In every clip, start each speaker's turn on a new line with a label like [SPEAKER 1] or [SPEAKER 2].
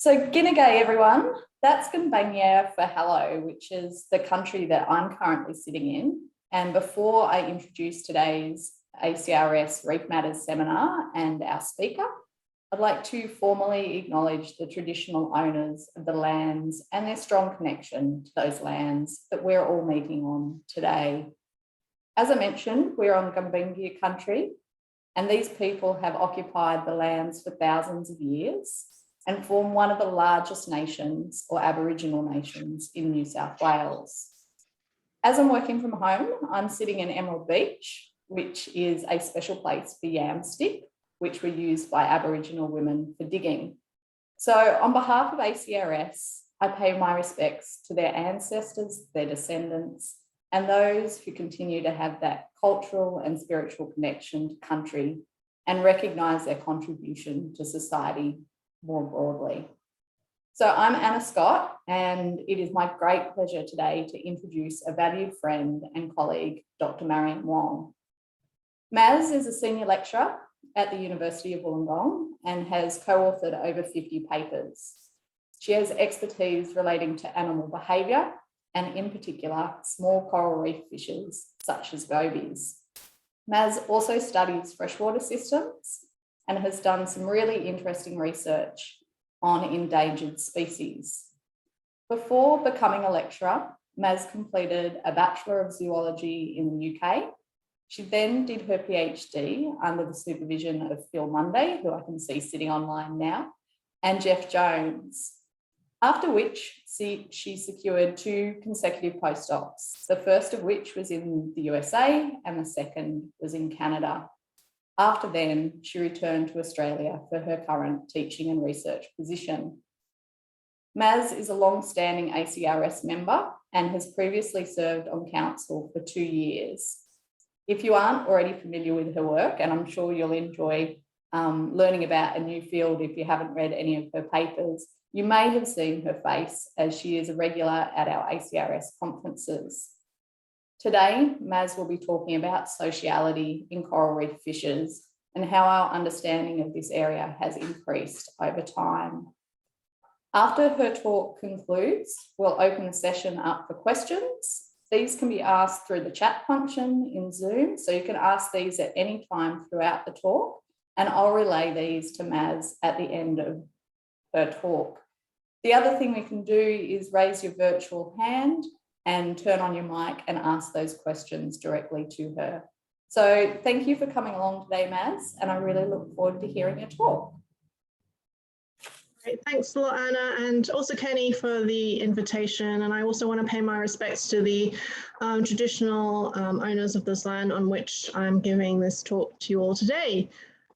[SPEAKER 1] So Ginagay, everyone. That's Gumbanya for hello, which is the country that I'm currently sitting in. And before I introduce today's ACRS Reef Matters seminar and our speaker, I'd like to formally acknowledge the traditional owners of the lands and their strong connection to those lands that we're all meeting on today. As I mentioned, we're on Gumbanya country, and these people have occupied the lands for thousands of years and form one of the largest nations or Aboriginal nations in New South Wales. As I'm working from home, I'm sitting in Emerald Beach, which is a special place for yam stick, which were used by Aboriginal women for digging. So on behalf of ACRS, I pay my respects to their ancestors, their descendants, and those who continue to have that cultural and spiritual connection to country and recognise their contribution to society more broadly. So I'm Anna Scott, and it is my great pleasure today to introduce a valued friend and colleague, Dr. Marian Wong. Maz is a senior lecturer at the University of Wollongong and has co-authored over 50 papers. She has expertise relating to animal behaviour and in particular, small coral reef fishes such as gobies. Maz also studies freshwater systems and has done some really interesting research on endangered species. Before becoming a lecturer, Maz completed a Bachelor of Zoology in the UK. She then did her PhD under the supervision of Phil Munday, who I can see sitting online now, and Jeff Jones, after which she secured 2 consecutive postdocs, the first of which was in the USA and the second was in Canada. After then, she returned to Australia for her current teaching and research position. Maz is a long-standing ACRS member and has previously served on council for 2 years. If you aren't already familiar with her work, and I'm sure you'll enjoy learning about a new field if you haven't read any of her papers, you may have seen her face as she is a regular at our ACRS conferences. Today, Maz will be talking about sociality in coral reef fishes and how our understanding of this area has increased over time. After her talk concludes, we'll open the session up for questions. These can be asked through the chat function in Zoom, so you can ask these at any time throughout the talk, and I'll relay these to Maz at the end of her talk. The other thing we can do is raise your virtual hand and turn on your mic and ask those questions directly to her. So thank you for coming along today, Maz, and I really look forward to hearing your talk.
[SPEAKER 2] Great. Thanks a lot, Anna, and also Kenny for the invitation. And I also want to pay my respects to the traditional owners of this land on which I'm giving this talk to you all today.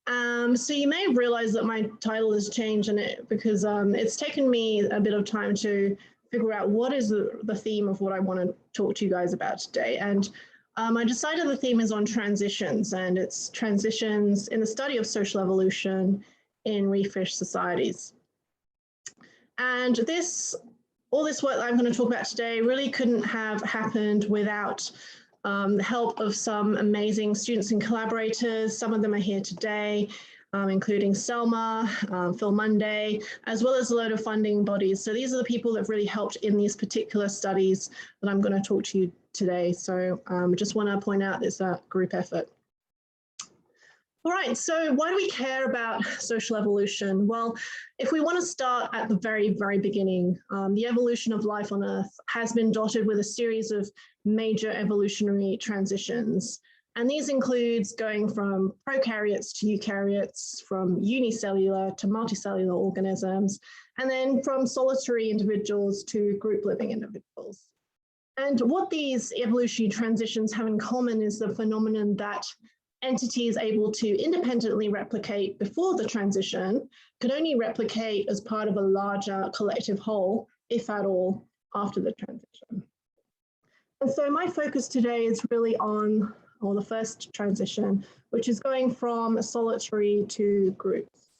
[SPEAKER 2] So you may have realized that my title has changed because it's taken me a bit of time to figure out what is the theme of what I want to talk to you guys about today. And I decided the theme is on transitions, and it's transitions in the study of social evolution in reef fish societies. And all this work that I'm going to talk about today really couldn't have happened without the help of some amazing students and collaborators. Some of them are here today, including Selma, Phil Munday, as well as a load of funding bodies. So these are the people that have really helped in these particular studies that I'm going to talk to you today. So I just want to point out it's a group effort. All right, so why do we care about social evolution? Well, if we want to start at the very, very beginning, the evolution of life on Earth has been dotted with a series of major evolutionary transitions. And these includes going from prokaryotes to eukaryotes, from unicellular to multicellular organisms, and then from solitary individuals to group living individuals. And what these evolutionary transitions have in common is the phenomenon that entities able to independently replicate before the transition could only replicate as part of a larger collective whole, if at all, after the transition. And so my focus today is really on the first transition, which is going from solitary to groups.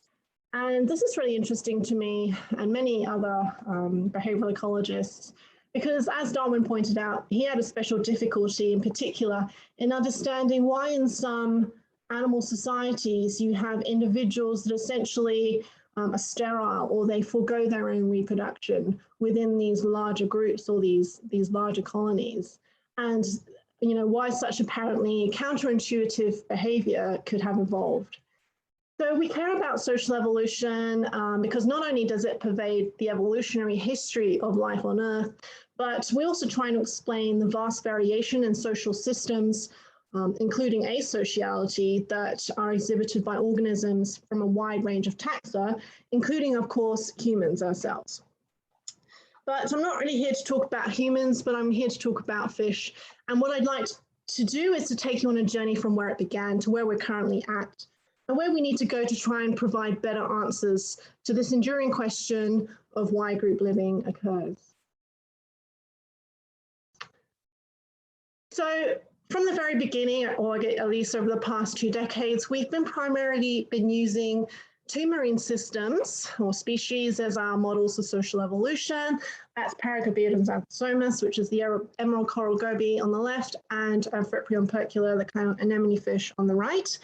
[SPEAKER 2] And this is really interesting to me and many other behavioral ecologists, because as Darwin pointed out, he had a special difficulty in particular in understanding why in some animal societies you have individuals that essentially are sterile, or they forego their own reproduction within these larger groups or these larger colonies. And why such apparently counterintuitive behavior could have evolved. So we care about social evolution because not only does it pervade the evolutionary history of life on Earth, but we also try to explain the vast variation in social systems, including asociality, that are exhibited by organisms from a wide range of taxa, including, of course, humans ourselves. But I'm not really here to talk about humans, but I'm here to talk about fish. And what I'd like to do is to take you on a journey from where it began to where we're currently at, and where we need to go to try and provide better answers to this enduring question of why group living occurs. So from the very beginning, or at least over the past 2 decades, we've primarily been using 2 marine systems or species as our models of social evolution. That's Paracarpedon xanthosomus, which is the emerald coral goby on the left, and Amphiprion percula, the kind of anemone fish, on the right.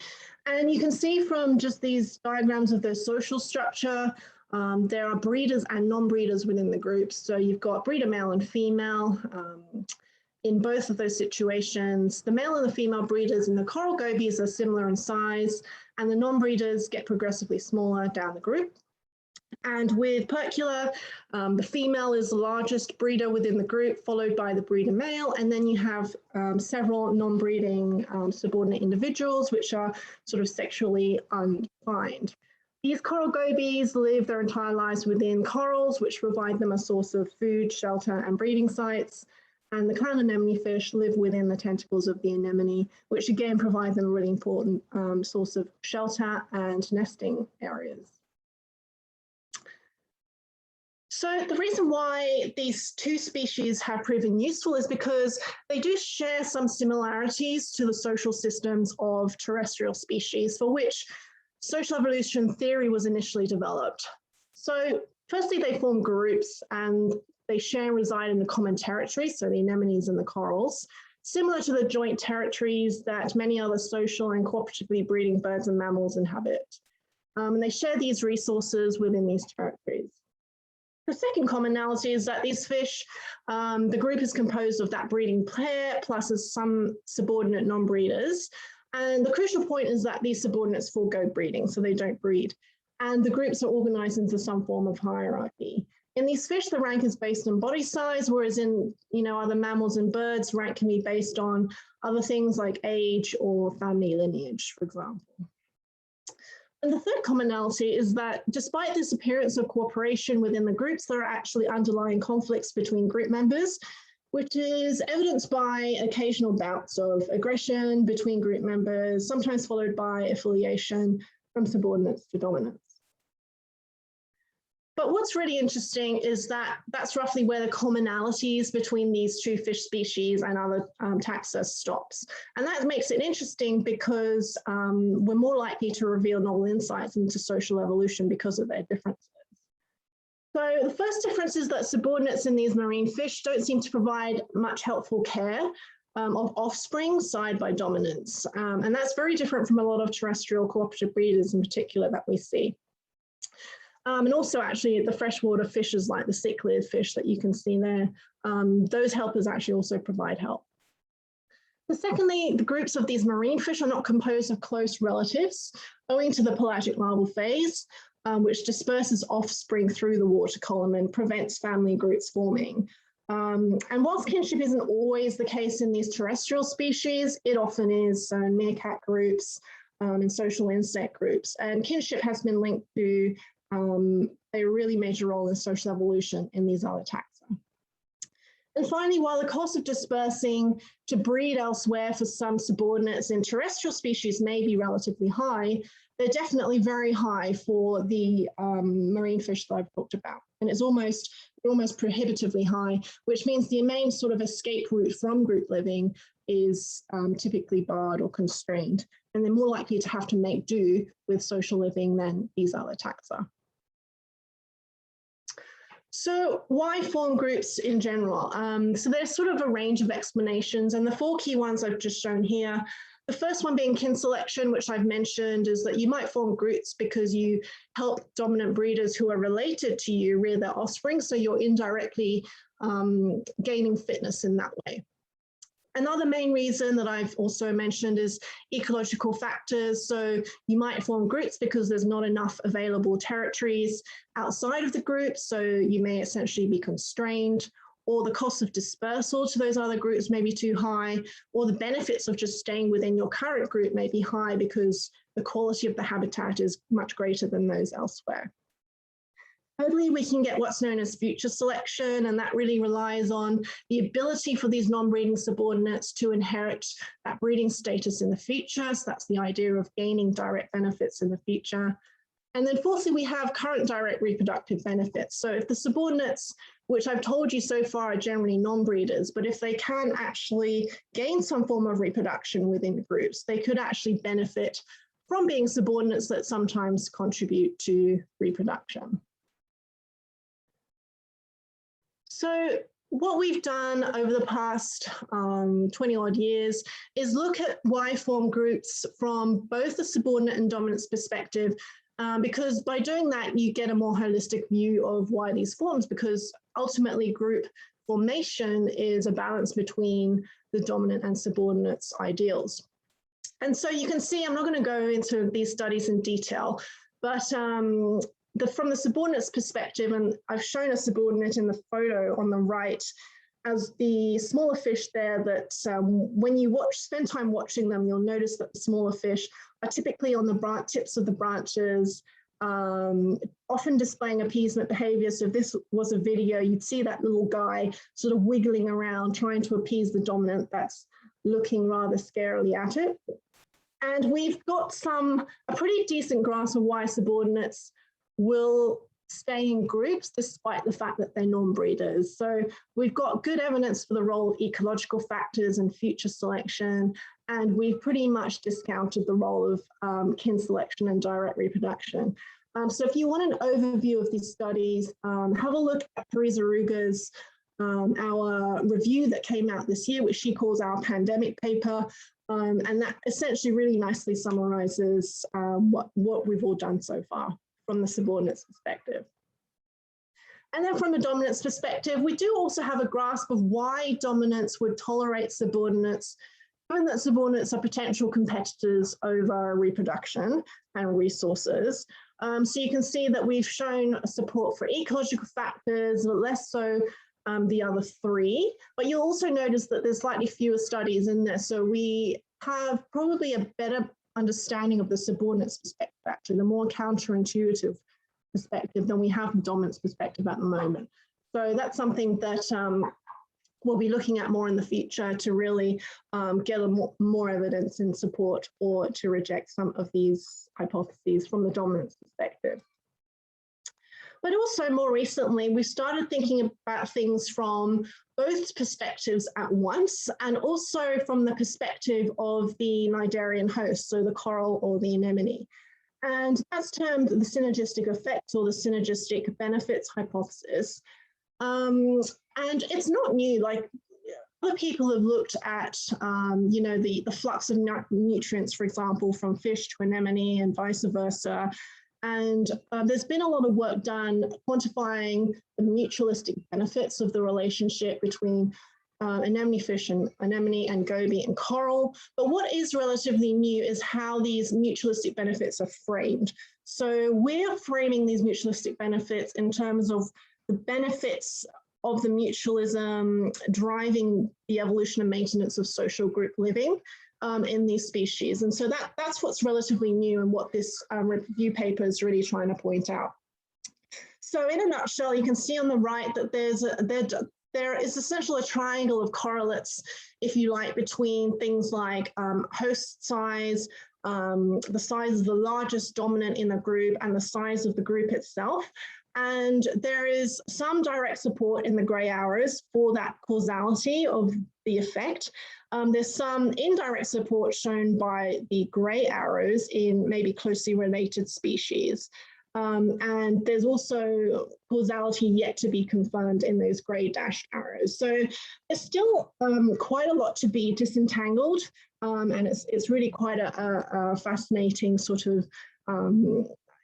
[SPEAKER 2] And you can see from just these diagrams of their social structure, there are breeders and non-breeders within the groups. So you've got breeder male and female. In both of those situations, the male and the female breeders in the coral gobies are similar in size, and the non-breeders get progressively smaller down the group. And with percula, the female is the largest breeder within the group, followed by the breeder male, and then you have several non-breeding subordinate individuals, which are sort of sexually undefined. These coral gobies live their entire lives within corals, which provide them a source of food, shelter, and breeding sites. And the clown anemone fish live within the tentacles of the anemone, which again provide them a really important source of shelter and nesting areas. So the reason why these 2 species have proven useful is because they do share some similarities to the social systems of terrestrial species, for which social evolution theory was initially developed. So firstly, they form groups and they share and reside in the common territory, so the anemones and the corals, similar to the joint territories that many other social and cooperatively breeding birds and mammals inhabit. And they share these resources within these territories. The second commonality is that these fish, the group is composed of that breeding pair plus some subordinate non-breeders. And the crucial point is that these subordinates forego breeding, so they don't breed. And the groups are organized into some form of hierarchy. In these fish, the rank is based on body size, whereas in other mammals and birds, rank can be based on other things like age or family lineage, for example. And the third commonality is that despite this appearance of cooperation within the groups, there are actually underlying conflicts between group members, which is evidenced by occasional bouts of aggression between group members, sometimes followed by affiliation from subordinates to dominants. But what's really interesting is that that's roughly where the commonalities between these 2 fish species and other taxa stops. And that makes it interesting because we're more likely to reveal novel insights into social evolution because of their differences. So the first difference is that subordinates in these marine fish don't seem to provide much helpful care of offspring side by dominance. And that's very different from a lot of terrestrial cooperative breeders in particular that we see. And also actually the freshwater fishes like the cichlid fish that you can see there, those helpers actually also provide help. But secondly, the groups of these marine fish are not composed of close relatives, owing to the pelagic larval phase, which disperses offspring through the water column and prevents family groups forming. And whilst kinship isn't always the case in these terrestrial species, it often is, so in meerkat groups and social insect groups. And kinship has been linked to a really major role in social evolution in these other taxa. And finally, while the cost of dispersing to breed elsewhere for some subordinates in terrestrial species may be relatively high, they're definitely very high for the marine fish that I've talked about. And it's almost prohibitively high, which means the main sort of escape route from group living is typically barred or constrained. And they're more likely to have to make do with social living than these other taxa. So why form groups in general? So there's sort of a range of explanations, and the 4 key ones I've just shown here The first one being kin selection, which I've mentioned, is that you might form groups because you help dominant breeders who are related to you rear their offspring, so you're indirectly gaining fitness in that way. Another main reason that I've also mentioned is ecological factors. So you might form groups because there's not enough available territories outside of the group, so you may essentially be constrained, or the cost of dispersal to those other groups may be too high, or the benefits of just staying within your current group may be high because the quality of the habitat is much greater than those elsewhere. Thirdly, we can get what's known as future selection, and that really relies on the ability for these non-breeding subordinates to inherit that breeding status in the future. So that's the idea of gaining direct benefits in the future. And then fourthly, we have current direct reproductive benefits. So if the subordinates, which I've told you so far are generally non-breeders, but if they can actually gain some form of reproduction within groups, they could actually benefit from being subordinates that sometimes contribute to reproduction. So what we've done over the past 20 odd years is look at why form groups from both the subordinate and dominance perspective, because by doing that, you get a more holistic view of why these forms, because ultimately group formation is a balance between the dominant and subordinates ideals. And so you can see, I'm not going to go into these studies in detail, but from the subordinate's perspective, and I've shown a subordinate in the photo on the right as the smaller fish there that when you spend time watching them, you'll notice that the smaller fish are typically on the tips of the branches, often displaying appeasement behavior. So if this was a video, you'd see that little guy sort of wiggling around, trying to appease the dominant that's looking rather scarily at it. And we've got a pretty decent grasp of why subordinates will stay in groups despite the fact that they're non-breeders. So we've got good evidence for the role of ecological factors and future selection, and we've pretty much discounted the role of kin selection and direct reproduction. So if you want an overview of these studies, have a look at Teresa Ruger's our review that came out this year, which she calls our pandemic paper, and that essentially really nicely summarizes what we've all done so far from the subordinate's perspective. And then from the dominant's perspective, we do also have a grasp of why dominants would tolerate subordinates, given that subordinates are potential competitors over reproduction and resources. So you can see that we've shown support for ecological factors, but less so the other three. But you'll also notice that there's slightly fewer studies in there. So we have probably a better understanding of the subordinate's perspective, actually, the more counterintuitive perspective than we have the dominant's perspective at the moment. So that's something that we'll be looking at more in the future to really get more evidence in support or to reject some of these hypotheses from the dominant's perspective. But also more recently, we started thinking about things from both perspectives at once, and also from the perspective of the cnidarian host, so the coral or the anemone. And that's termed the synergistic effects or the synergistic benefits hypothesis. And it's not new, like other people have looked at, you know, the flux of nutrients, for example, from fish to anemone and vice versa. And there's been a lot of work done quantifying the mutualistic benefits of the relationship between anemone fish and anemone and goby and coral. But what is relatively new is how these mutualistic benefits are framed. So we're framing these mutualistic benefits in terms of the benefits of the mutualism driving the evolution and maintenance of social group living in these species. And so that's what's relatively new and what this review paper is really trying to point out. So in a nutshell, you can see on the right that there is essentially a triangle of correlates, if you like, between things like host size, the size of the largest dominant in the group, and the size of the group itself. And there is some direct support in the grey arrows for that causality of the effect. There's some indirect support shown by the grey arrows in maybe closely related species. And there's also causality yet to be confirmed in those grey dashed arrows. So there's still quite a lot to be disentangled, and it's really quite a fascinating sort of,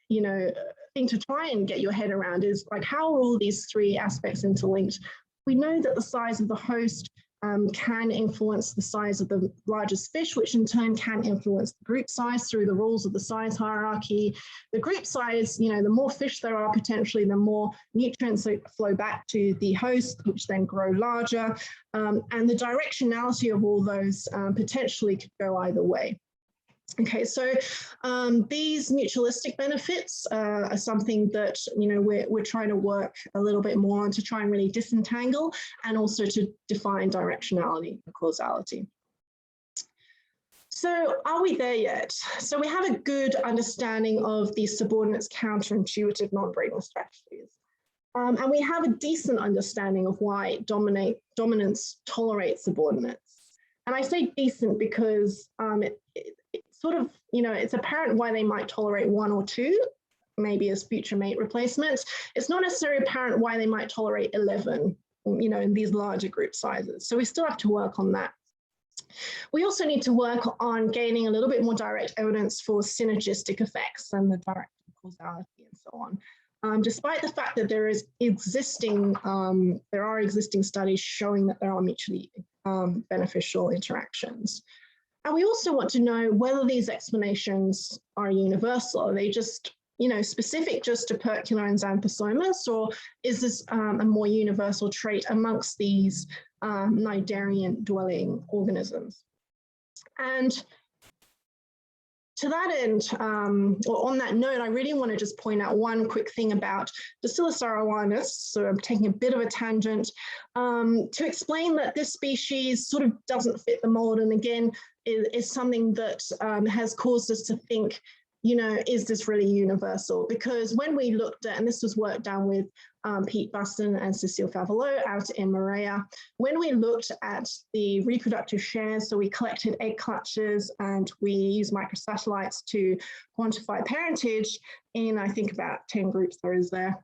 [SPEAKER 2] you know, thing to try and get your head around, is like, how are all these three aspects interlinked? We know that the size of the host can influence the size of the largest fish, which in turn can influence the group size through the rules of the size hierarchy. The group size, you know, the more fish there are potentially, the more nutrients flow back to the host, which then grow larger. And the directionality of all those potentially could go either way. Okay, so these mutualistic benefits are something that, you know, we're trying to work a little bit more on to try and really disentangle, and also to define directionality and causality. So are we there yet? So we have a good understanding of the subordinates counterintuitive non-breeding strategies. And we have a decent understanding of why dominance tolerates subordinates. And I say decent because sort of, you know, it's apparent why they might tolerate one or two, maybe as future mate replacements. It's not necessarily apparent why they might tolerate 11, you know, in these larger group sizes. So we still have to work on that. We also need to work on gaining a little bit more direct evidence for synergistic effects and the direct causality and so on. Despite the fact that there are existing studies showing that there are mutually beneficial interactions. And we also want to know whether these explanations are universal. Are they just, you know, specific just to Percula and Xanthosomus, or is this a more universal trait amongst these cnidarian dwelling organisms? And to that end, or on that note, I really want to just point out one quick thing about Bacillus arowanus. So I'm taking a bit of a tangent to explain that this species sort of doesn't fit the mold. And again, is something that has caused us to think, you know, is this really universal? Because when we looked at, and this was work done with Pete Buston and Cecile Favalot out in Morea, when we looked at the reproductive shares, so we collected egg clutches and we used microsatellites to quantify parentage in, I think, about 10 groups there is there.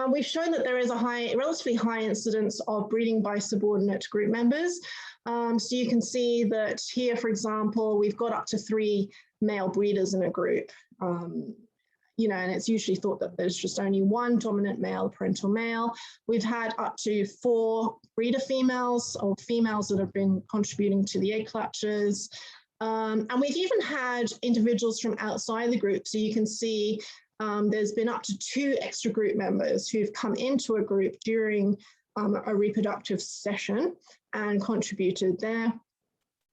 [SPEAKER 2] We've shown that there is a relatively high incidence of breeding by subordinate group members. So you can see that here, for example, we've got up to 3 male breeders in a group. You know, and it's usually thought that there's just only one dominant male, parental male. We've had up to 4 breeder females, or females that have been contributing to the egg clutches. And we've even had individuals from outside the group. So you can see there's been up to 2 extra group members who've come into a group during a reproductive session and contributed there.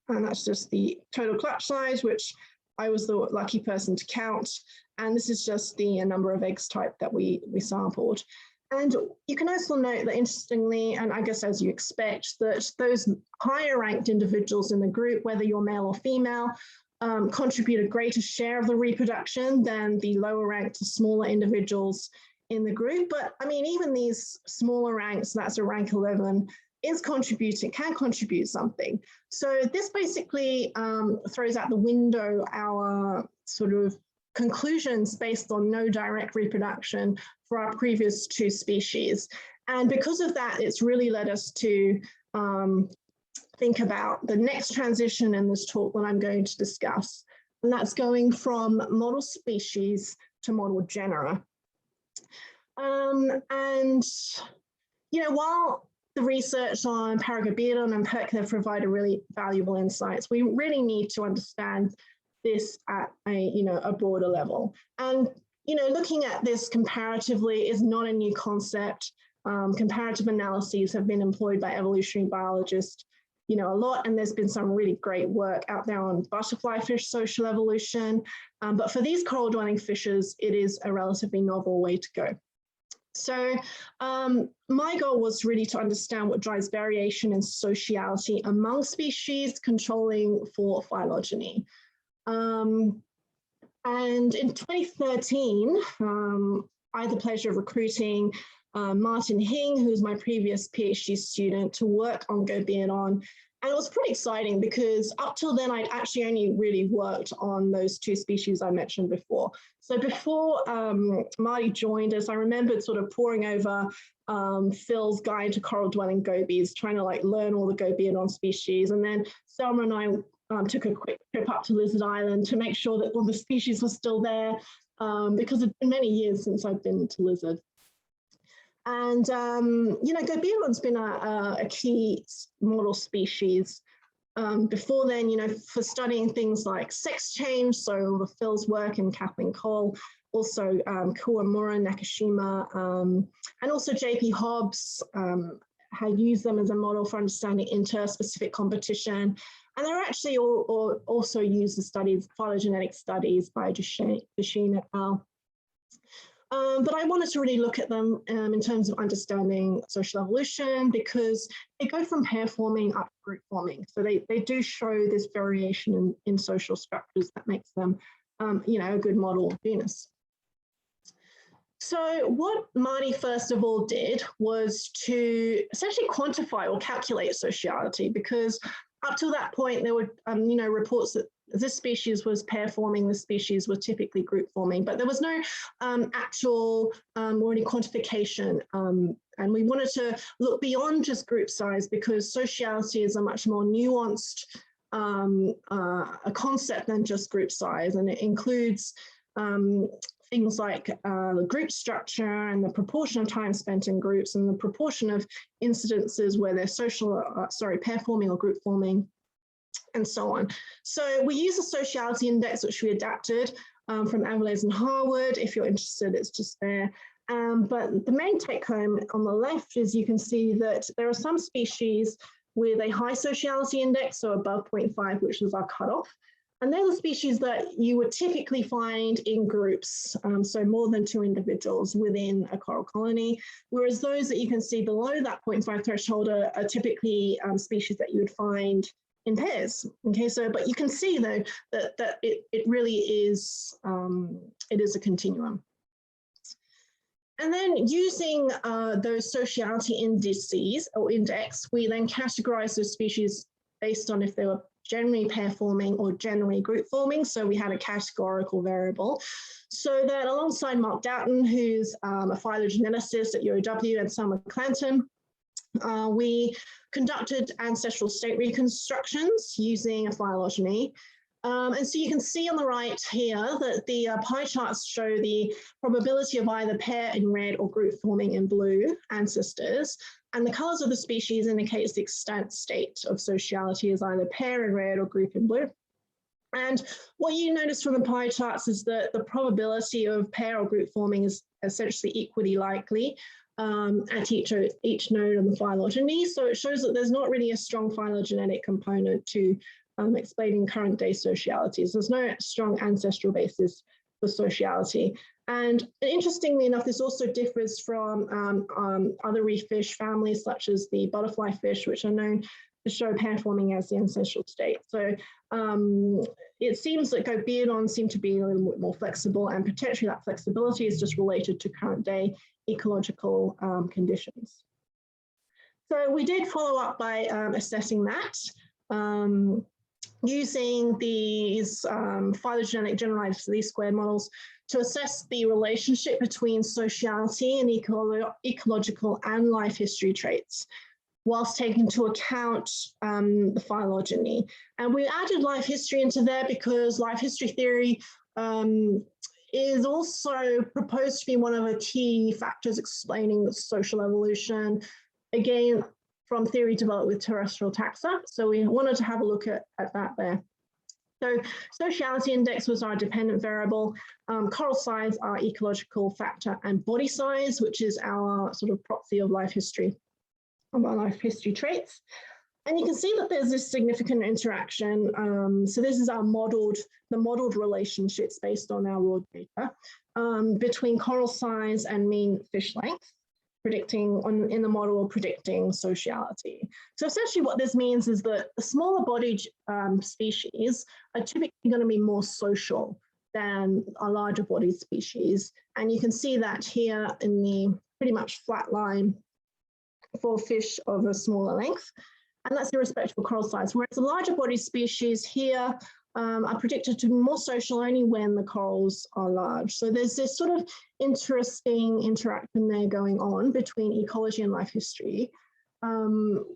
[SPEAKER 2] And that's just the total clutch size, which I was the lucky person to count. And this is just the number of eggs type that we sampled. And you can also note that, interestingly, and I guess as you expect, that those higher ranked individuals in the group, whether you're male or female, contribute a greater share of the reproduction than the lower ranked, smaller individuals in the group. But I mean, even these smaller ranks, that's a rank 11, can contribute something. So this basically throws out the window our sort of conclusions based on no direct reproduction for our previous 2 species. And because of that, it's really led us to think about the next transition in this talk that I'm going to discuss. And that's going from model species to model genera. And, you know, while the research on Paragobiodon and Percula provide a really valuable insights, we really need to understand this at a broader level. And, you know, looking at this comparatively is not a new concept. Comparative analyses have been employed by evolutionary biologists, you know, a lot, and there's been some really great work out there on butterfly fish social evolution. But for these coral dwelling fishes, it is a relatively novel way to go. So my goal was really to understand what drives variation in sociality among species, controlling for phylogeny. And in 2013, I had the pleasure of recruiting Martin Hing, who's my previous PhD student, to work on Gobiodon And it was pretty exciting because up till then, I'd actually only really worked on those 2 species I mentioned before. So before Marty joined us, I remembered sort of poring over Phil's Guide to Coral Dwelling Gobies, trying to like learn all the Gobiodon species. And then Selma and I took a quick trip up to Lizard Island to make sure that all the species were still there, because it's been many years since I've been to Lizard. And, you know, Gobiodon's been a key model species. Before then, you know, for studying things like sex change, so the Phil's work and Kathleen Cole, also Kuamura, Nakashima, and also J.P. Hobbs had used them as a model for understanding interspecific competition. And they're actually also used as studies, phylogenetic studies by Duchesne et al. But I wanted to really look at them in terms of understanding social evolution, because they go from pair forming up to group forming. So they do show this variation in social structures that makes them, you know, a good model of genus. So what Marty first of all did was to essentially quantify or calculate sociality, because up to that point there were, you know, reports that this species was pair forming, this species was typically group forming, but there was no actual or any quantification. And we wanted to look beyond just group size, because sociality is a much more nuanced a concept than just group size. And it includes things like the group structure and the proportion of time spent in groups and the proportion of incidences where they're social, pair forming or group forming, and so on. So we use a sociality index, which we adapted from Avilés and Harwood. If you're interested, it's just there. But the main take home on the left is you can see that there are some species with a high sociality index, so above 0.5, which is our cutoff. And they're the species that you would typically find in groups, so more than 2 individuals within a coral colony, whereas those that you can see below that 0.5 threshold are typically species that you would find in pairs. Okay, so but you can see though that it really is it is a continuum. And then using those sociality indices or index, we then categorize those species based on if they were generally pair forming or generally group forming. So we had a categorical variable. So that alongside Mark Doughton, who's a phylogeneticist at UOW, and Selma Clanton, we conducted ancestral state reconstructions using a phylogeny. And so you can see on the right here that the pie charts show the probability of either pair in red or group forming in blue ancestors. And the colors of the species indicates the extant state of sociality as either pair in red or group in blue. And what you notice from the pie charts is that the probability of pair or group forming is essentially equally likely at each node on the phylogeny. So it shows that there's not really a strong phylogenetic component to explaining current day socialities. There's no strong ancestral basis for sociality. And interestingly enough, this also differs from other reef fish families, such as the butterfly fish, which are known to show pair forming as the ancestral state. So it seems that Gobiodon seem to be a little bit more flexible, and potentially that flexibility is just related to current day ecological conditions. So we did follow up by assessing that. Using these phylogenetic generalized least squared models to assess the relationship between sociality and ecological and life history traits, whilst taking into account the phylogeny. And we added life history into there because life history theory is also proposed to be one of the key factors explaining social evolution. Again, from theory developed with terrestrial taxa. So we wanted to have a look at that there. So sociality index was our dependent variable, coral size, our ecological factor, and body size, which is our sort of proxy of life history, of our life history traits. And you can see that there's this significant interaction. So this is our the modeled relationships based on our raw data between coral size and mean fish length, predicting in the model predicting sociality. So essentially what this means is that the smaller bodied species are typically going to be more social than a larger bodied species. And you can see that here in the pretty much flat line for fish of a smaller length. and that's irrespective of coral size. Whereas the larger body species here are predicted to be more social only when the corals are large. So there's this sort of interesting interaction there going on between ecology and life history,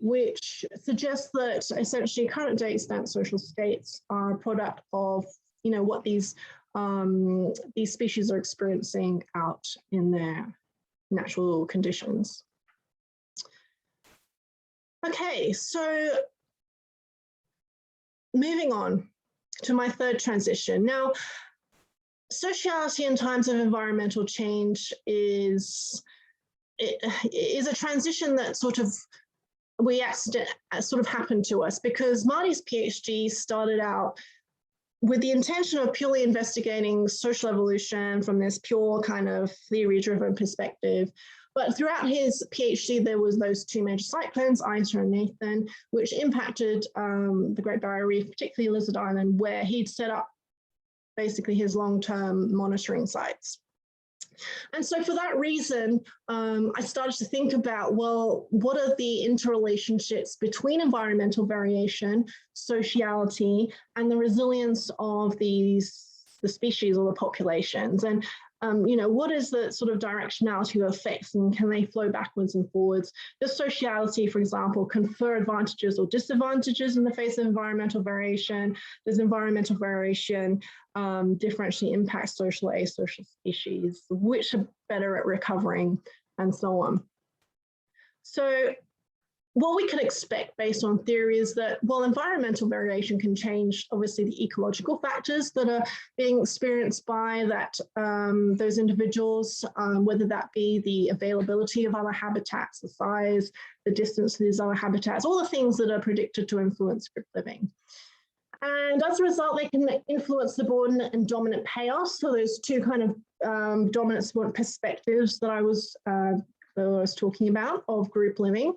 [SPEAKER 2] which suggests that essentially current day extant social states are a product of, you know, what these species are experiencing out in their natural conditions. Okay, so moving on to my third transition. Now, sociality in times of environmental change is a transition that sort of happened to us, because Marty's PhD started out with the intention of purely investigating social evolution from this pure kind of theory-driven perspective. But throughout his PhD, there was those two major cyclones, Ita and Nathan, which impacted the Great Barrier Reef, particularly Lizard Island, where he'd set up basically his long-term monitoring sites. And so for that reason, I started to think about, well, what are the interrelationships between environmental variation, sociality, and the resilience of the species or the populations? And you know, what is the sort of directionality of effects, and can they flow backwards and forwards? Does sociality, for example, confer advantages or disadvantages in the face of environmental variation? Does environmental variation differentially impact social and asocial species? Which are better at recovering, and so on? So what we can expect based on theory is that, while environmental variation can change, obviously, the ecological factors that are being experienced by those individuals, whether that be the availability of other habitats, the size, the distance to these other habitats, all the things that are predicted to influence group living. And as a result, they can influence subordinate and dominant payoffs. So those two kind of dominant subordinate perspectives that I was talking about of group living,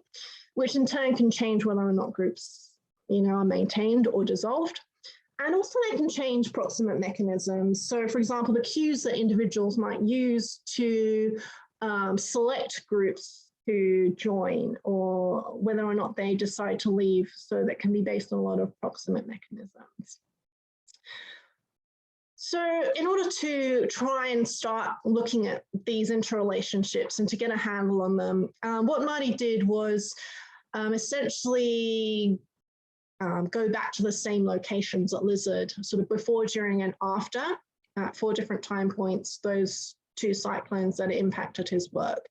[SPEAKER 2] which in turn can change whether or not groups, you know, are maintained or dissolved. And also they can change proximate mechanisms. So for example, the cues that individuals might use to select groups to join, or whether or not they decide to leave. So that can be based on a lot of proximate mechanisms. So in order to try and start looking at these interrelationships and to get a handle on them, what Marty did was essentially go back to the same locations at Lizard, sort of before, during, and after, at 4 different time points, those 2 cyclones that impacted his work.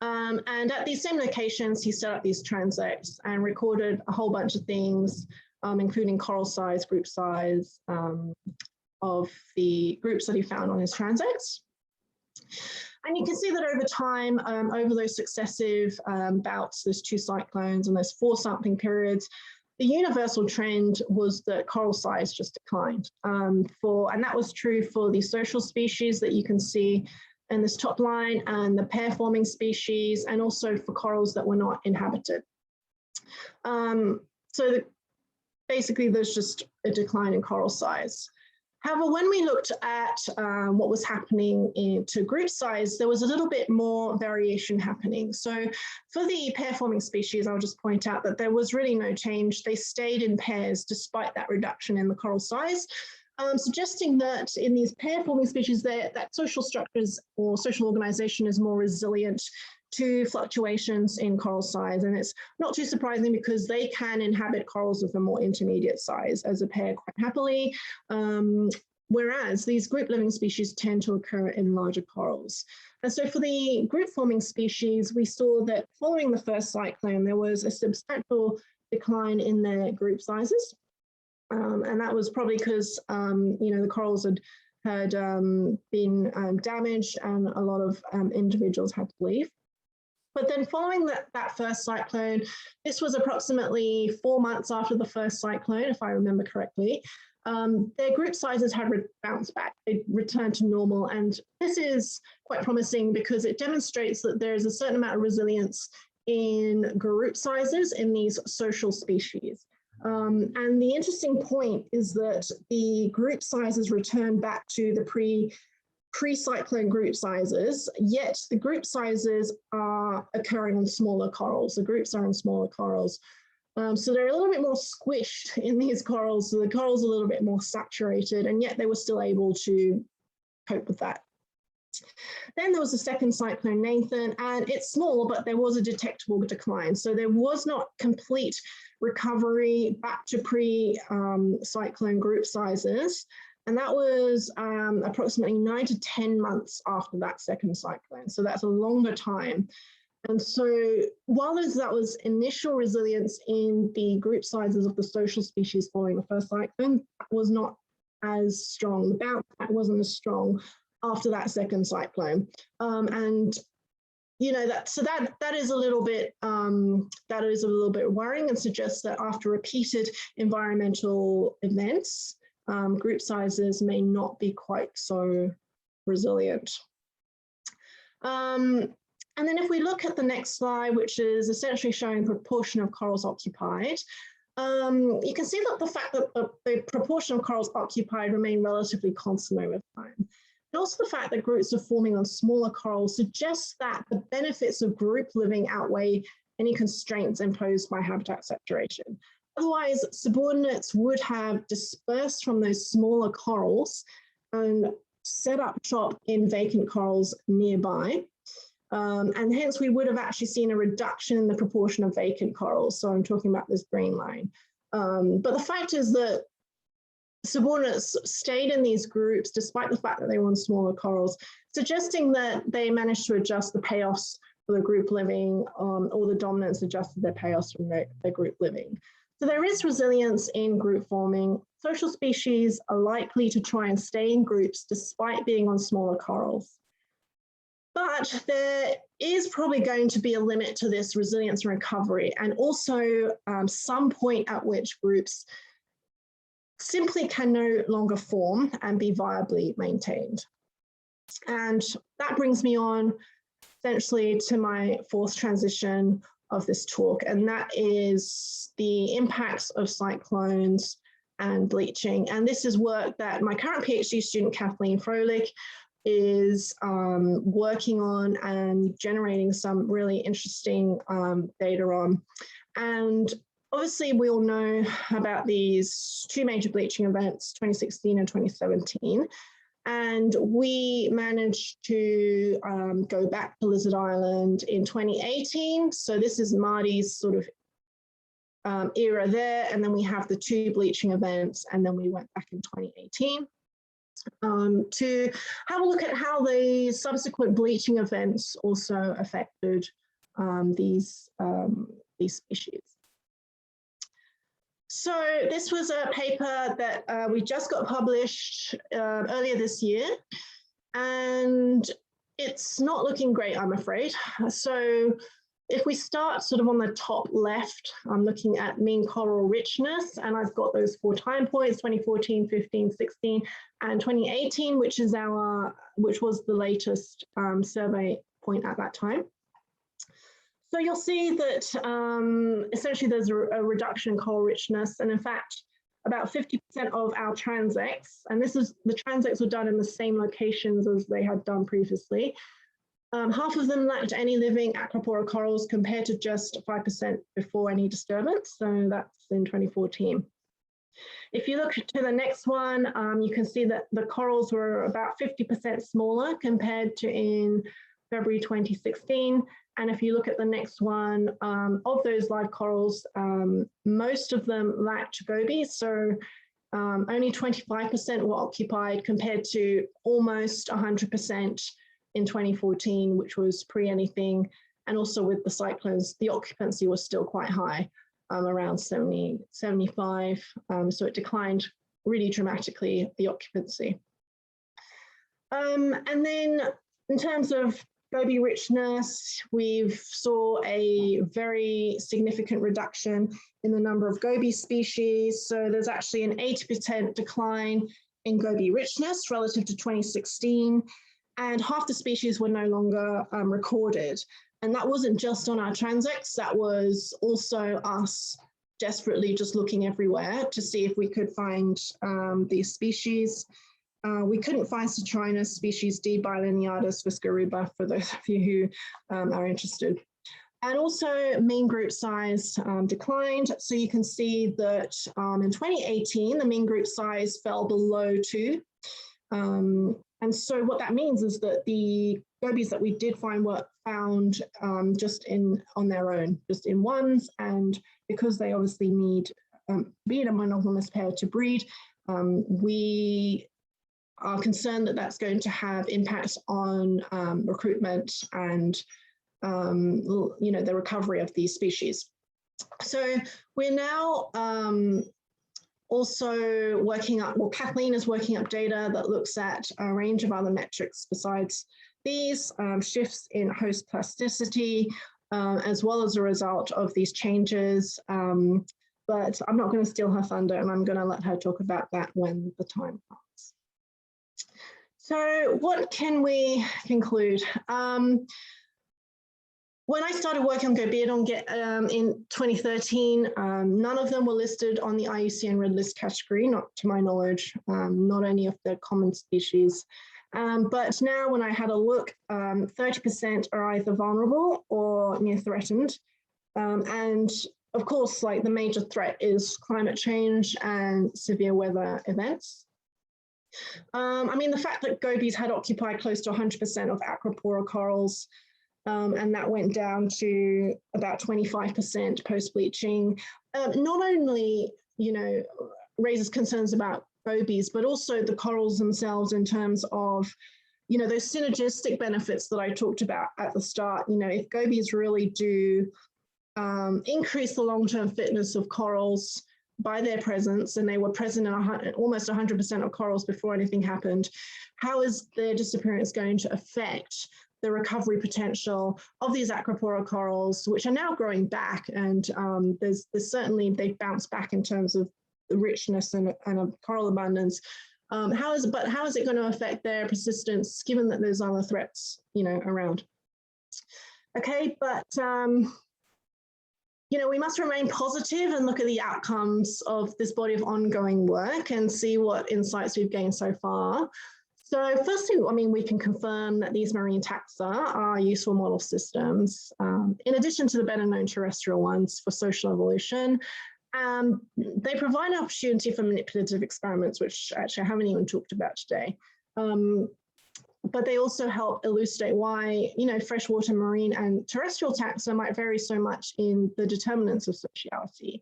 [SPEAKER 2] And at these same locations, he set up these transects and recorded a whole bunch of things, including coral size, group size, of the groups that he found on his transects. And you can see that over time, over those successive bouts, those 2 cyclones and those 4 sampling periods, the universal trend was that coral size just declined. And that was true for the social species that you can see in this top line, and the pair-forming species, and also for corals that were not inhabited. Basically, there's just a decline in coral size. However, when we looked at what was happening to group size, there was a little bit more variation happening. So for the pair-forming species, I'll just point out that there was really no change. They stayed in pairs despite that reduction in the coral size, suggesting that in these pair-forming species, that social structures or social organization is more resilient to fluctuations in coral size. And it's not too surprising, because they can inhabit corals of a more intermediate size as a pair quite happily, whereas these group living species tend to occur in larger corals. And so for the group forming species, we saw that following the first cyclone, there was a substantial decline in their group sizes. And that was probably because, you know, the corals had been damaged, and a lot of individuals had to leave. But then following that first cyclone, this was approximately 4 months after the first cyclone, if I remember correctly, their group sizes had bounced back. They returned to normal. And this is quite promising, because it demonstrates that there is a certain amount of resilience in group sizes in these social species. And the interesting point is that the group sizes return back to the pre-cyclone group sizes, yet the group sizes are occurring on smaller corals. The groups are on smaller corals. So they're a little bit more squished in these corals. So the coral's a little bit more saturated, and yet they were still able to cope with that. Then there was a second cyclone, Nathan, and it's small, but there was a detectable decline. So there was not complete recovery back to pre-cyclone group sizes. And that was approximately 9 to 10 months after that second cyclone. So that's a longer time. And so while that was initial resilience in the group sizes of the social species following the first cyclone, that was not as strong. The bounce back wasn't as strong after that second cyclone. And you know, that is a little bit worrying, and suggests that after repeated environmental events, group sizes may not be quite so resilient. And then if we look at the next slide, which is essentially showing proportion of corals occupied, you can see that the fact that the proportion of corals occupied remain relatively constant over time. And also the fact that groups are forming on smaller corals suggests that the benefits of group living outweigh any constraints imposed by habitat saturation. Otherwise, subordinates would have dispersed from those smaller corals and set up shop in vacant corals nearby. And hence we would have actually seen a reduction in the proportion of vacant corals. So I'm talking about this green line. But the fact is that subordinates stayed in these groups despite the fact that they were on smaller corals, suggesting that they managed to adjust the payoffs for the group living, or the dominants adjusted their payoffs from their group living. So there is resilience in group forming. Social species are likely to try and stay in groups despite being on smaller corals. But there is probably going to be a limit to this resilience and recovery, and also some point at which groups simply can no longer form and be viably maintained. And that brings me on essentially to my fourth transition of this talk, and that is the impacts of cyclones and bleaching. And this is work that my current PhD student, Kathleen Froelich, is working on and generating some really interesting data on. And obviously we all know about these two major bleaching events, 2016 and 2017. And we managed to go back to Lizard Island in 2018. So this is Marty's sort of era there. And then we have the two bleaching events, and then we went back in 2018. To have a look at how the subsequent bleaching events also affected these species. So this was a paper that we just got published earlier this year, and it's not looking great, I'm afraid. So if we start sort of on the top left, I'm looking at mean coral richness, and I've got those 4 time points, 2014, 15, 16, and 2018, which was the latest survey point at that time. So you'll see that essentially there's a reduction in coral richness, and in fact, about 50% of our transects, and the transects were done in the same locations as they had done previously. Half of them lacked any living acropora corals compared to just 5% before any disturbance. So that's in 2014. If you look to the next one, you can see that the corals were about 50% smaller compared to in February 2016. And if you look at the next one, of those live corals, most of them lacked gobies. So only 25% were occupied compared to almost 100% in 2014, which was pre-anything. And also with the cyclones, the occupancy was still quite high, around 70, 75. So it declined really dramatically, the occupancy. And then in terms of goby richness, we've saw a very significant reduction in the number of goby species. So there's actually an 80% decline in goby richness relative to 2016. And half the species were no longer recorded. And that wasn't just on our transects, that was also us desperately just looking everywhere to see if we could find these species. We couldn't find Citrinus species D. bilineatus viscaruba, for those of you who are interested. And also mean group size declined. So you can see that in 2018, the mean group size fell below 2. And so what that means is that the gobies that we did find were found just on their own, just in ones. And because they obviously need be in a monogamous pair to breed, we are concerned that that's going to have impacts on recruitment and the recovery of these species. So we're now also working up, well, Kathleen is working up data that looks at a range of other metrics besides these shifts in host plasticity, as well as a result of these changes. But I'm not going to steal her thunder, and I'm going to let her talk about that when the time comes. So what can we conclude? When I started working on Gobiodon in 2013, none of them were listed on the IUCN Red List category, not to my knowledge, not any of the common species. But now when I had a look, 30% are either vulnerable or near threatened. And of course, like the major threat is climate change and severe weather events. I mean, the fact that gobies had occupied close to 100% of acropora corals, and that went down to about 25% post-bleaching, not only, raises concerns about gobies, but also the corals themselves in terms of, those synergistic benefits that I talked about at the start. If gobies really do increase the long-term fitness of corals by their presence, and they were present in almost 100% of corals before anything happened, how is their disappearance going to affect the recovery potential of these acropora corals, which are now growing back? And there's certainly, they've bounced back in terms of the richness and of coral abundance. How is it going to affect their persistence, given that there's other threats, around? Okay, but we must remain positive and look at the outcomes of this body of ongoing work and see what insights we've gained so far. So firstly, we can confirm that these marine taxa are useful model systems, in addition to the better known terrestrial ones for social evolution. They provide an opportunity for manipulative experiments, which actually I haven't even talked about today. But they also help elucidate why, freshwater, marine, and terrestrial taxa might vary so much in the determinants of sociality.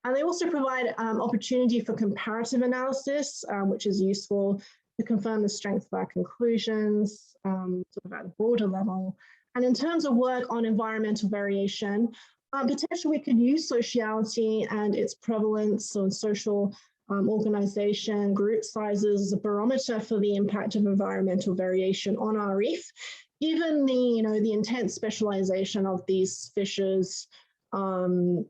[SPEAKER 2] And they also provide opportunity for comparative analysis, which is useful to confirm the strength of our conclusions, sort of at a broader level. And in terms of work on environmental variation, potentially we could use sociality and its prevalence on social organization, group sizes as a barometer for the impact of environmental variation on our reef, given the intense specialization of these fishes on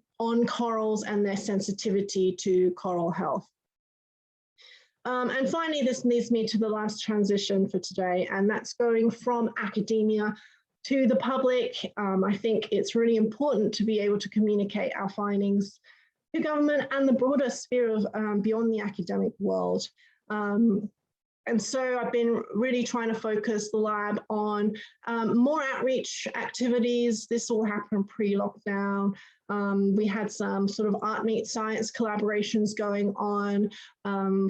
[SPEAKER 2] corals and their sensitivity to coral health. And finally, this leads me to the last transition for today, and that's going from academia to the public. I think it's really important to be able to communicate our findings to government and the broader sphere of beyond the academic world. And so I've been really trying to focus the lab on more outreach activities. This all happened pre-lockdown. We had some sort of Art Meet Science collaborations going on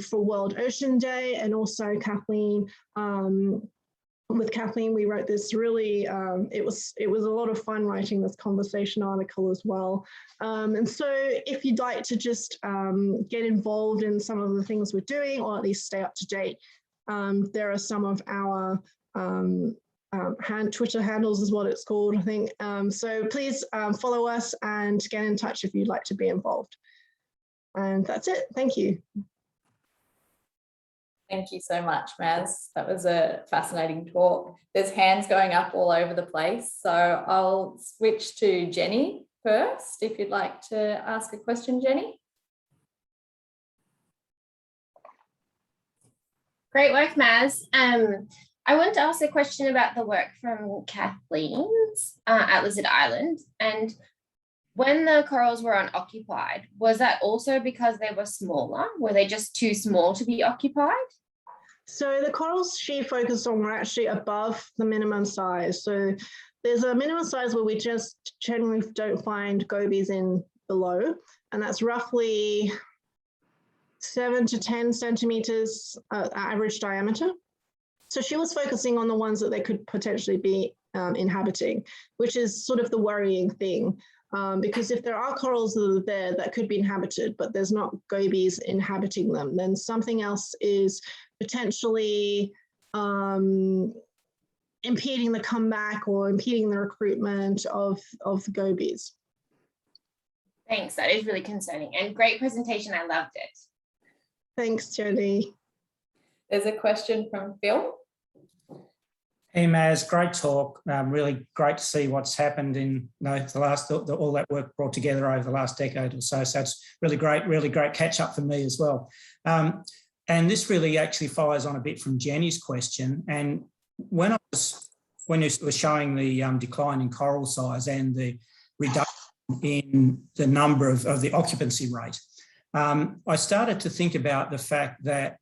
[SPEAKER 2] for World Ocean Day, and also Kathleen, with Kathleen, we wrote this really, it was a lot of fun writing this conversation article as well. And so if you'd like to just get involved in some of the things we're doing, or at least stay up to date, there are some of our Twitter handles is what it's called, I think. So please follow us and get in touch if you'd like to be involved. And that's it. Thank you.
[SPEAKER 1] Thank you so much, Maz. That was a fascinating talk. There's hands going up all over the place. So I'll switch to Jenny first, if you'd like to ask a question, Jenny.
[SPEAKER 3] Great work, Maz. I wanted to ask a question about the work from Kathleen's at Lizard Island. And when the corals were unoccupied, was that also because they were smaller? Were they just too small to be occupied?
[SPEAKER 2] So the corals she focused on were actually above the minimum size. So there's a minimum size where we just generally don't find gobies in below, and that's roughly 7 to 10 centimeters average diameter. So she was focusing on the ones that they could potentially be inhabiting, which is sort of the worrying thing. Because if there are corals that are there that could be inhabited, but there's not gobies inhabiting them, then something else is potentially impeding the comeback or impeding the recruitment of the gobies.
[SPEAKER 3] Thanks, that is really concerning, and great presentation, I loved it.
[SPEAKER 2] Thanks, Jenny.
[SPEAKER 1] There's a question from Phil.
[SPEAKER 4] Hey, Maz, great talk. Really great to see what's happened in the last, all that work brought together over the last decade or so. So it's really great catch up for me as well. And this really actually follows on a bit from Jenny's question. And when you were showing the decline in coral size and the reduction in the number of the occupancy rate, I started to think about the fact that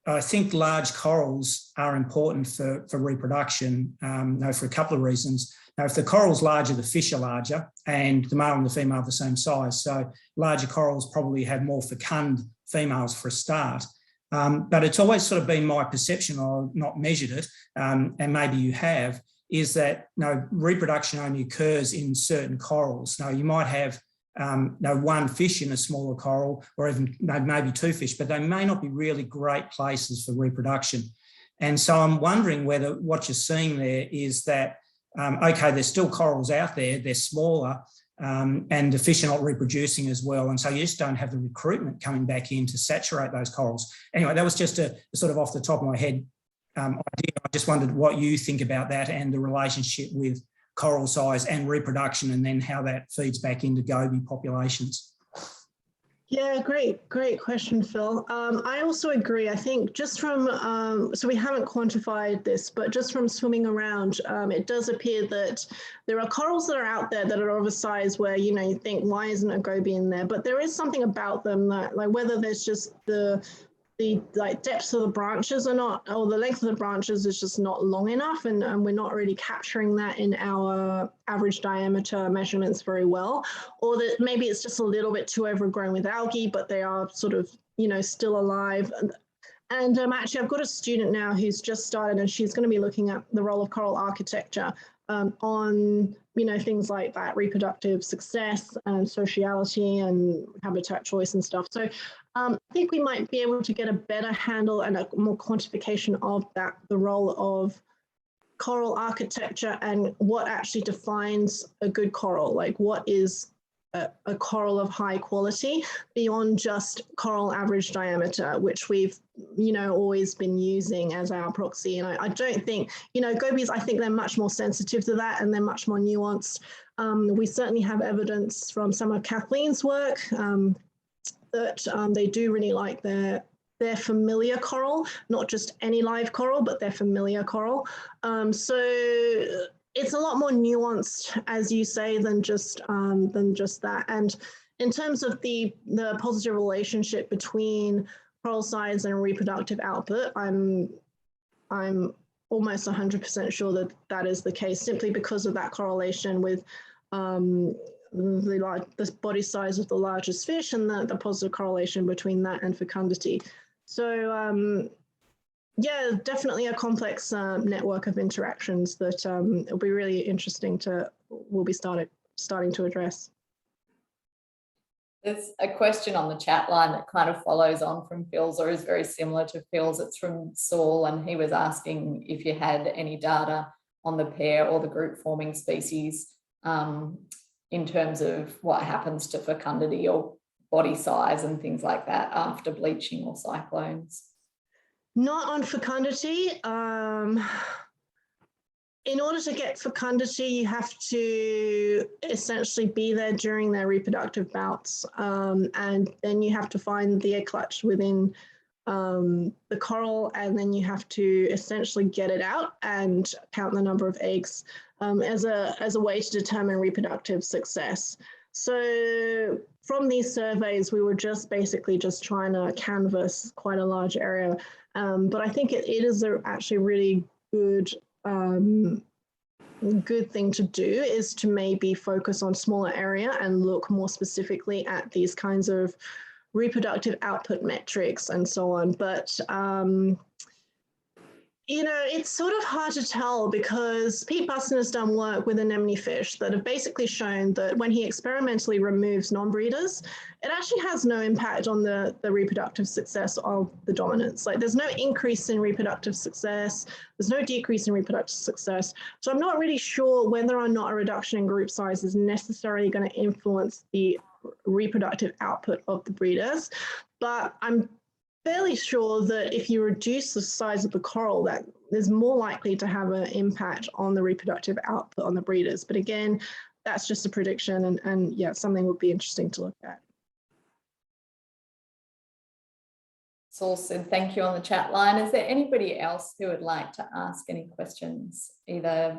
[SPEAKER 4] I think large corals are important for reproduction, for a couple of reasons. Now, if the coral's larger, the fish are larger, and the male and the female are the same size. So larger corals probably have more fecund females for a start. But it's always sort of been my perception, or not measured it, and maybe you have, is that reproduction only occurs in certain corals. Now, you might have one fish in a smaller coral, or even maybe two fish, but they may not be really great places for reproduction. And so I'm wondering whether what you're seeing there is that, okay, there's still corals out there, they're smaller, and the fish are not reproducing as well. And so you just don't have the recruitment coming back in to saturate those corals. Anyway, that was just a sort of off the top of my head idea. I just wondered what you think about that and the relationship with coral size and reproduction, and then how that feeds back into goby populations.
[SPEAKER 2] Yeah, great question, Phil. I also agree. I think just from, so we haven't quantified this, but just from swimming around, it does appear that there are corals that are out there that are of a size where, you think, why isn't a goby in there? But there is something about them that, like, whether there's just the depths of the branches are not, or the length of the branches is just not long enough, and we're not really capturing that in our average diameter measurements very well, or that maybe it's just a little bit too overgrown with algae, but they are sort of, still alive. And actually, I've got a student now who's just started, and she's going to be looking at the role of coral architecture on, things like that, reproductive success and sociality and habitat choice and stuff. So I think we might be able to get a better handle and a more quantification of that, the role of coral architecture and what actually defines a good coral, like what is a coral of high quality beyond just coral average diameter, which we've, always been using as our proxy. And I don't think, gobies, I think they're much more sensitive to that, and they're much more nuanced. We certainly have evidence from some of Kathleen's work that they do really like their familiar coral, not just any live coral, but their familiar coral. So it's a lot more nuanced, as you say, than just that. And in terms of the positive relationship between coral size and reproductive output, I'm almost 100% sure that that is the case, simply because of that correlation with the body size of the largest fish and the positive correlation between that and fecundity. So yeah, definitely a complex network of interactions that it'll be really interesting we'll be starting to address.
[SPEAKER 1] There's a question on the chat line that kind of follows on from Phil's, or is very similar to Phil's. It's from Saul, and he was asking if you had any data on the pair or the group forming species in terms of what happens to fecundity or body size and things like that after bleaching or cyclones.
[SPEAKER 2] Not on fecundity. In order to get fecundity, you have to essentially be there during their reproductive bouts, and then you have to find the egg clutch within the coral, and then you have to essentially get it out and count the number of eggs as a way to determine reproductive success. So from these surveys, we were basically trying to canvass quite a large area, but I think it is actually really good good thing to do is to maybe focus on smaller area and look more specifically at these kinds of reproductive output metrics and so on. But you know, it's sort of hard to tell because Pete Buston has done work with anemone fish that have basically shown that when he experimentally removes non-breeders, it actually has no impact on the reproductive success of the dominants. Like there's no increase in reproductive success, there's no decrease in reproductive success. So I'm not really sure whether or not a reduction in group size is necessarily going to influence the reproductive output of the breeders. But I'm fairly sure that if you reduce the size of the coral, that is more likely to have an impact on the reproductive output on the breeders. But again, that's just a prediction, and yeah, something would be interesting to look at.
[SPEAKER 1] Saul said thank you on the chat line. Is there anybody else who would like to ask any questions, either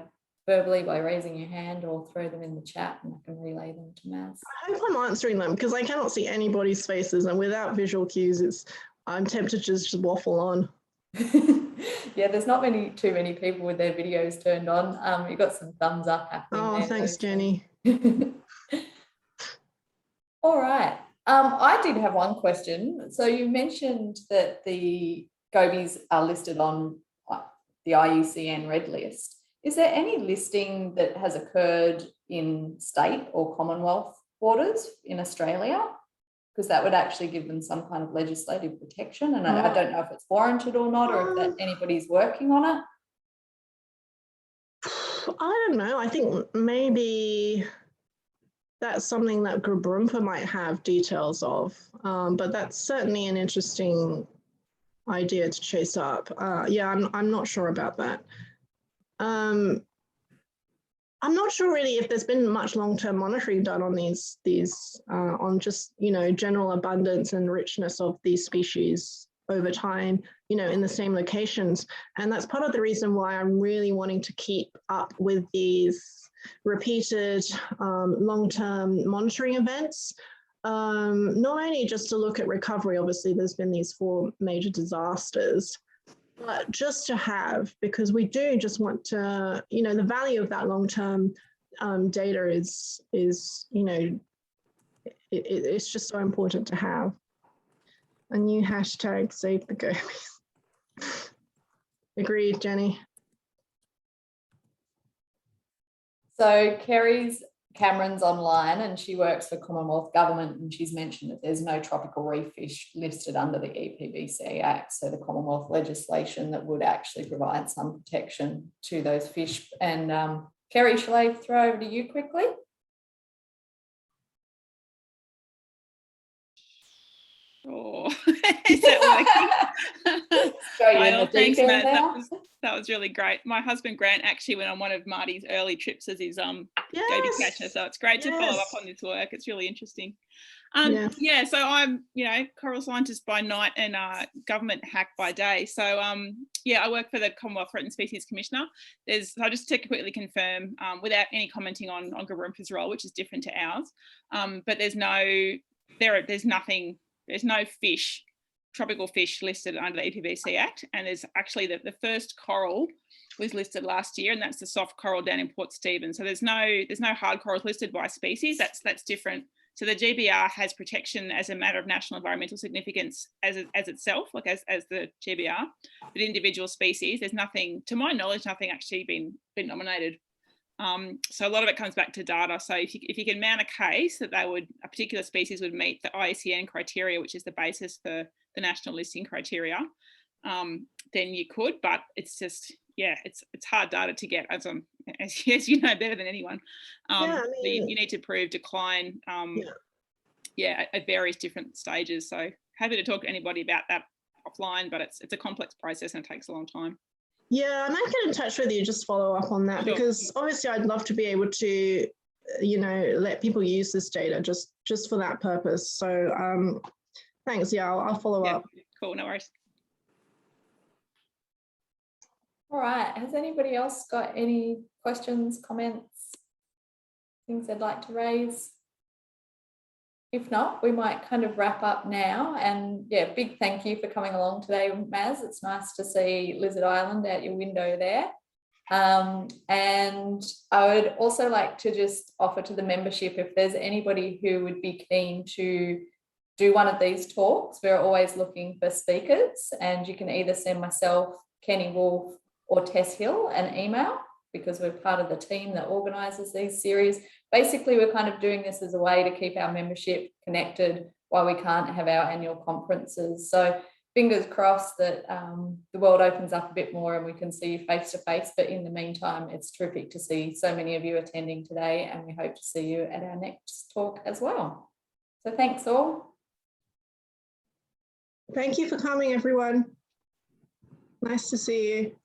[SPEAKER 1] verbally by raising your hand or throw them in the chat and I can relay them to Maz?
[SPEAKER 2] I hope I'm answering them because I cannot see anybody's faces, and without visual cues, I'm tempted to just waffle on.
[SPEAKER 1] Yeah, there's not too many people with their videos turned on. You've got some thumbs up happening.
[SPEAKER 2] Oh,
[SPEAKER 1] there,
[SPEAKER 2] thanks, Jenny.
[SPEAKER 1] All right. I did have one question. So you mentioned that the gobies are listed on the IUCN Red List. Is there any listing that has occurred in state or Commonwealth waters in Australia? Because that would actually give them some kind of legislative protection. And I don't know if it's warranted or not, or if anybody's working on it.
[SPEAKER 2] I don't know. I think maybe that's something that Grabrumpa might have details of, but that's certainly an interesting idea to chase up. Yeah, I'm not sure about that. I'm not sure really if there's been much long-term monitoring done on these on just, you know, general abundance and richness of these species over time, you know, in the same locations. And that's part of the reason why I'm really wanting to keep up with these repeated long-term monitoring events, not only just to look at recovery. Obviously, there's been these 4 major disasters, but just to have, because we do just want to, you know, the value of that long-term data is, you know, it's just so important to have. A new hashtag, save the gobies. Agreed, Jenny.
[SPEAKER 1] So Cameron's online and she works for Commonwealth Government, and she's mentioned that there's no tropical reef fish listed under the EPBC Act, so the Commonwealth legislation that would actually provide some protection to those fish. And Kerry, shall I throw over to you quickly?
[SPEAKER 5] Oh, is that working? Thanks, Matt. That was really great. My husband Grant actually went on one of Marty's early trips as his goby catcher, so it's great to follow up on this work. It's really interesting. Yeah, so I'm, you know, coral scientist by night and government hack by day. So yeah, I work for the Commonwealth Threatened Species Commissioner. So just to completely confirm, without any commenting on Grarumpa's role, which is different to ours, but there's no fish, tropical fish listed under the EPBC Act. And there's actually the first coral was listed last year, and that's the soft coral down in Port Stephen. So there's no hard corals listed by species. That's different. So the GBR has protection as a matter of national environmental significance as itself, like as the GBR. But individual species, there's nothing, to my knowledge, nothing actually been nominated. So a lot of it comes back to data. So if you can mount a case that a particular species would meet the IUCN criteria, which is the basis for the national listing criteria, then you could. But it's just, yeah, it's hard data to get, as you know better than anyone. So you need to prove decline, at various different stages. So happy to talk to anybody about that offline, but it's a complex process and it takes a long time.
[SPEAKER 2] Yeah, I might get in touch with you, just follow up on that, because obviously I'd love to be able to, you know, let people use this data just for that purpose. So thanks. Yeah, I'll follow up.
[SPEAKER 5] Cool, no worries.
[SPEAKER 1] All right, has anybody else got any questions, comments, things they'd like to raise? If not, we might kind of wrap up now. And yeah, big thank you for coming along today, Maz. It's nice to see Lizard Island out your window there. And I would also like to just offer to the membership, if there's anybody who would be keen to do one of these talks, we're always looking for speakers, and you can either send myself, Kenny Wolf, or Tess Hill an email, because we're part of the team that organises these series. Basically, we're kind of doing this as a way to keep our membership connected while we can't have our annual conferences. So fingers crossed that the world opens up a bit more and we can see you face to face. But in the meantime, it's terrific to see so many of you attending today, and we hope to see you at our next talk as well. So thanks all.
[SPEAKER 2] Thank you for coming, everyone. Nice to see you.